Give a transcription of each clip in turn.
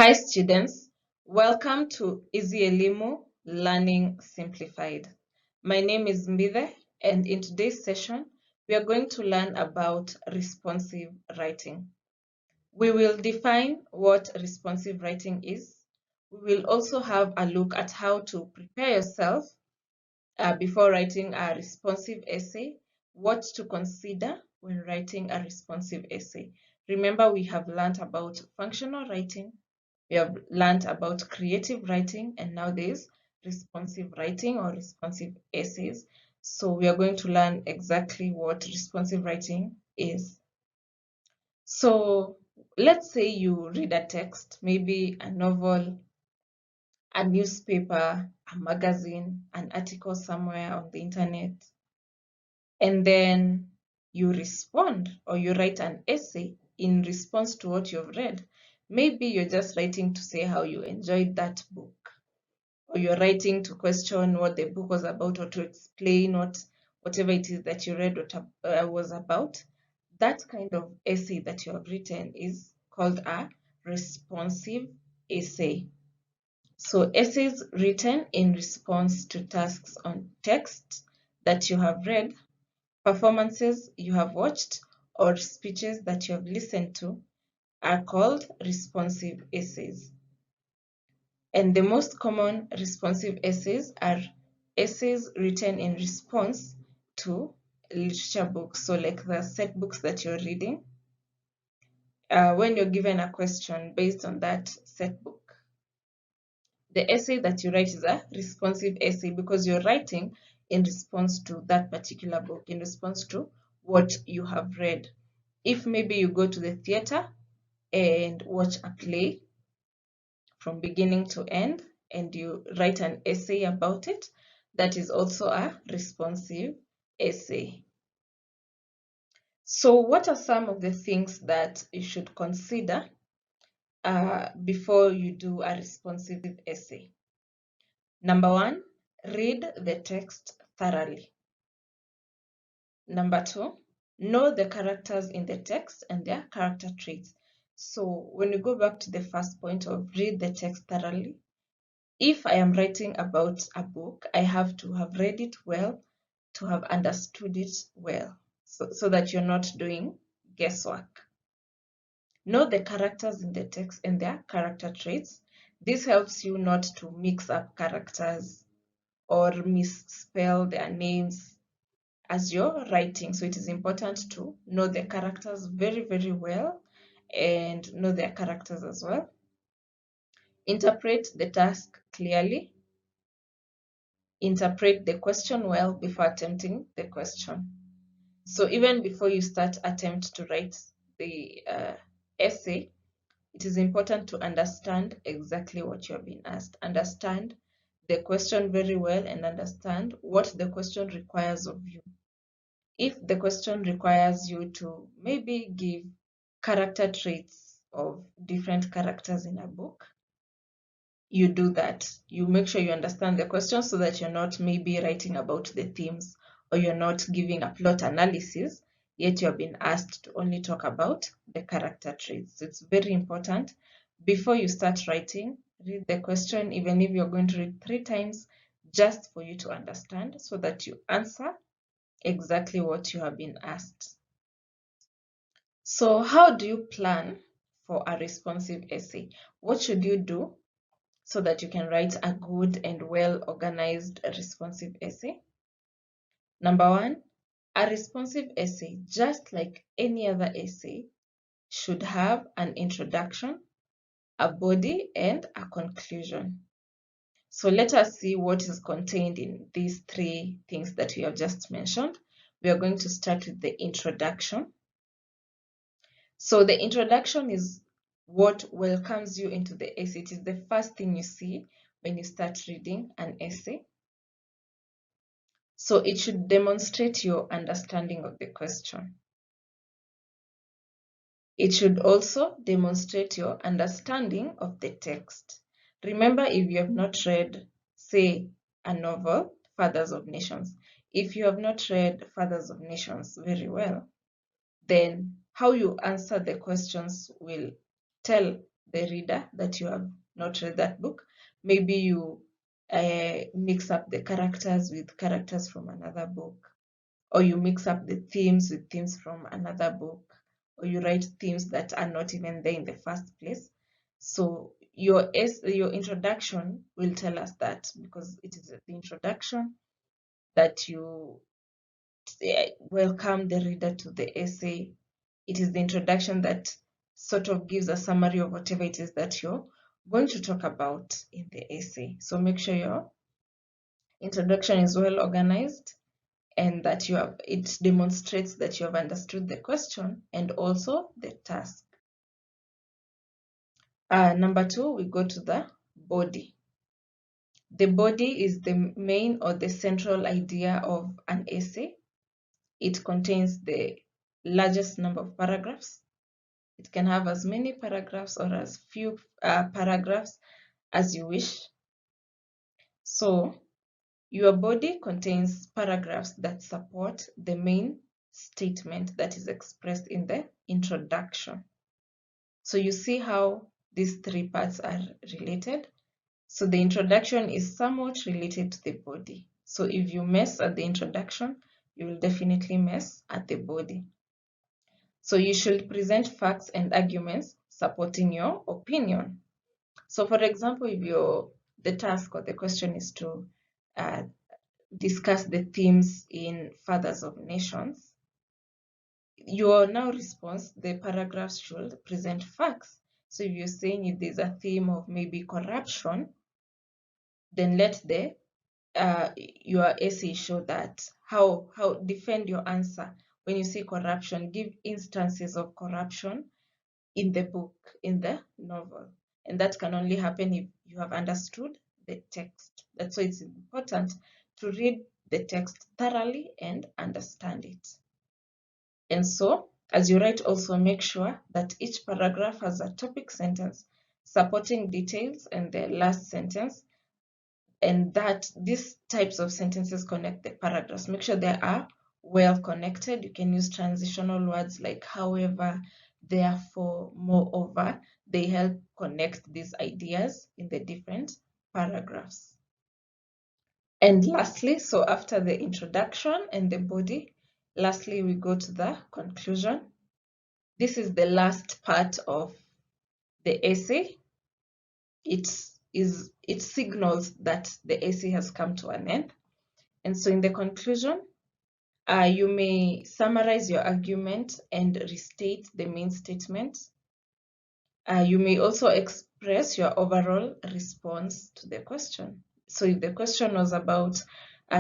Hi students, welcome to Easy Elimu Learning Simplified. My name is Mbithe, and in today's session, we are going to learn about responsive writing. We will define what responsive writing is. We will also have a look at how to prepare yourself before writing a responsive essay, what to consider when writing a responsive essay. Remember, we have learned about functional writing, we have learned about creative writing, and now there's responsive writing or responsive essays. So we are going to learn exactly what responsive writing is. So let's say you read a text, maybe a novel, a newspaper, a magazine, an article somewhere on the internet, and then you respond or you write an essay in response to what you've read. Maybe you're just writing to say how you enjoyed that book, or you're writing to question what the book was about, or to explain whatever it is that you read was about. That kind of essay that you have written is called a responsive essay. So essays written in response to tasks on text that you have read, performances you have watched, or speeches that you have listened to are called responsive essays. And the most common responsive essays are essays written in response to literature books. So like the set books that you're reading, when you're given a question based on that set book, the essay that you write is a responsive essay because you're writing in response to that particular book, in response to what you have read. If maybe you go to the theater and watch a play from beginning to end and you write an essay about it, that is also a responsive essay. So what are some of the things that you should consider before you do a responsive essay? Number one, read the text thoroughly. Number two, know the characters in the text and their character traits. So when you go back to the first point of read the text thoroughly, if I am writing about a book, I have to have read it well, to have understood it well, so that you're not doing guesswork. Know the characters in the text and their character traits. This helps you not to mix up characters or misspell their names as you're writing. So it is important to know the characters very, very well and know their characters as well. Interpret the task clearly. Interpret the question well before attempting the question. So even before you start attempt to write the essay, it is important to understand exactly what you have been asked. Understand the question very well and understand what the question requires of you. If the question requires you to maybe give character traits of different characters in a book, you do that. You make sure you understand the question so that you're not maybe writing about the themes or you're not giving a plot analysis, yet you've been asked to only talk about the character traits. So it's very important before you start writing, read the question, even if you're going to read 3 times, just for you to understand so that you answer exactly what you have been asked. So how do you plan for a responsive essay? What should you do so that you can write a good and well-organized responsive essay? Number one, a responsive essay, just like any other essay, should have an introduction, a body, and a conclusion. So let us see what is contained in these 3 things that we have just mentioned. We are going to start with the introduction. So the introduction is what welcomes you into the essay. It is the first thing you see when you start reading an essay. So it should demonstrate your understanding of the question. It should also demonstrate your understanding of the text. Remember, if you have not read, say, a novel, Fathers of Nations, if you have not read Fathers of Nations very well, then how you answer the questions will tell the reader that you have not read that book. Maybe you mix up the characters with characters from another book, or you mix up the themes with themes from another book, or you write themes that are not even there in the first place. So your introduction will tell us that, because it is the introduction that you welcome the reader to the essay. It is the introduction that sort of gives a summary of whatever it is that you're going to talk about in the essay. So make sure your introduction is well organized, and that it demonstrates that you have understood the question and also the task. Number 2, we go to the body. The body is the main or the central idea of an essay. It contains the largest number of paragraphs. It can have as many paragraphs or as few paragraphs as you wish. So your body contains paragraphs that support the main statement that is expressed in the introduction. So you see how these three parts are related. So the introduction is somewhat related to the body. So if you mess at the introduction, you will definitely mess at the body. So you should present facts and arguments supporting your opinion. So for example, if the task or the question is to discuss the themes in Fathers of Nations, your now response, the paragraphs should present facts. So if you're saying if there's a theme of maybe corruption, then let your essay show that how defend your answer. When you say corruption, give instances of corruption in the book, in the novel. And that can only happen if you have understood the text. That's why it's important to read the text thoroughly and understand it. And so, as you write, also make sure that each paragraph has a topic sentence, supporting details, and the last sentence, and that these types of sentences connect the paragraphs. Make sure they are well connected. You can use transitional words like however, therefore, moreover. They help connect these ideas in the different paragraphs. And lastly, so after the introduction and the body, lastly, we go to the conclusion. This is the last part of the essay. It signals that the essay has come to an end. And so in the conclusion, you may summarize your argument and restate the main statement. You may also express your overall response to the question. So if the question was about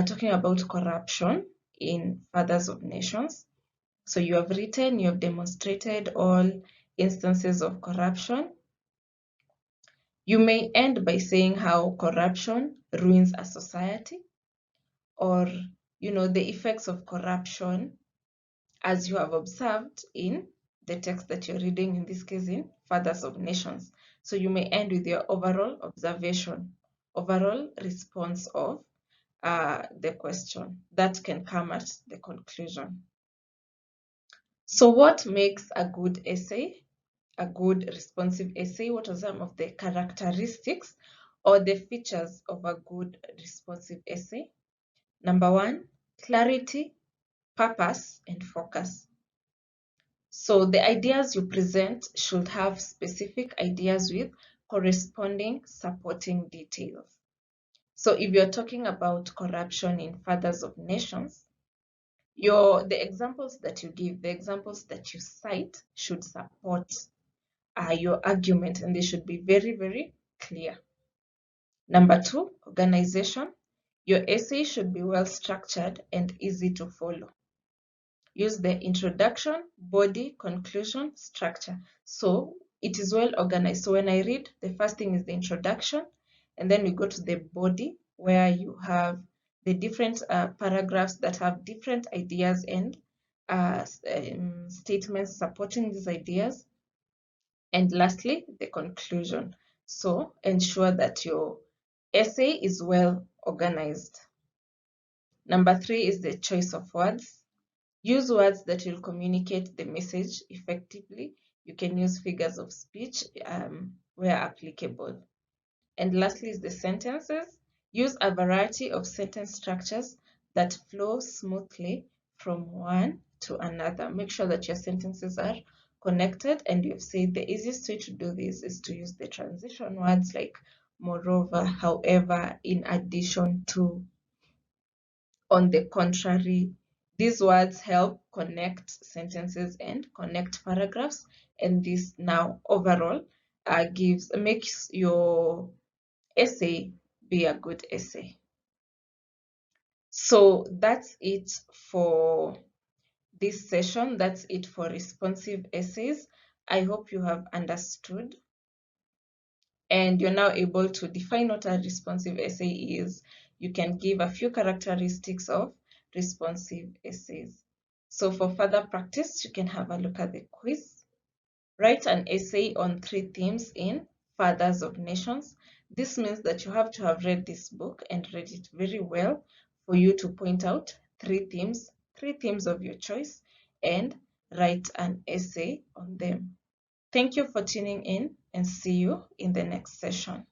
talking about corruption in Fathers of Nations, so you have written, you have demonstrated all instances of corruption. You may end by saying how corruption ruins a society, or the effects of corruption as you have observed in the text that you're reading, in this case in Fathers of Nations. So you may end with your overall observation, overall response of the question. That can come at the conclusion. So what makes a good essay, a good responsive essay? What are some of the characteristics or the features of a good responsive essay? Number 1, clarity, purpose, and focus. So the ideas you present should have specific ideas with corresponding supporting details. So if you're talking about corruption in Fathers of Nations, the examples that you give, the examples that you cite should support your argument, and they should be very, very clear. Number 2, organization. Your essay should be well structured and easy to follow. Use the introduction, body, conclusion, structure. So it is well organized. So when I read, the first thing is the introduction, and then we go to the body, where you have the different paragraphs that have different ideas and statements supporting these ideas. And lastly, the conclusion. So ensure that your essay is well organized. Number 3 is the choice of words. Use words that will communicate the message effectively. You can use figures of speech where applicable. And lastly is the sentences. Use a variety of sentence structures that flow smoothly from one to another. Make sure that your sentences are connected, and you've said the easiest way to do this is to use the transition words like moreover, however, in addition to, on the contrary. These words help connect sentences and connect paragraphs, and this now overall makes your essay be a good essay. So that's it for this session. That's it for responsive essays. I hope you have understood and you're now able to define what a responsive essay is. You can give a few characteristics of responsive essays. So for further practice, you can have a look at the quiz. Write an essay on 3 themes in Fathers of Nations. This means that you have to have read this book and read it very well for you to point out 3 themes of your choice, and write an essay on them. Thank you for tuning in, and see you in the next session.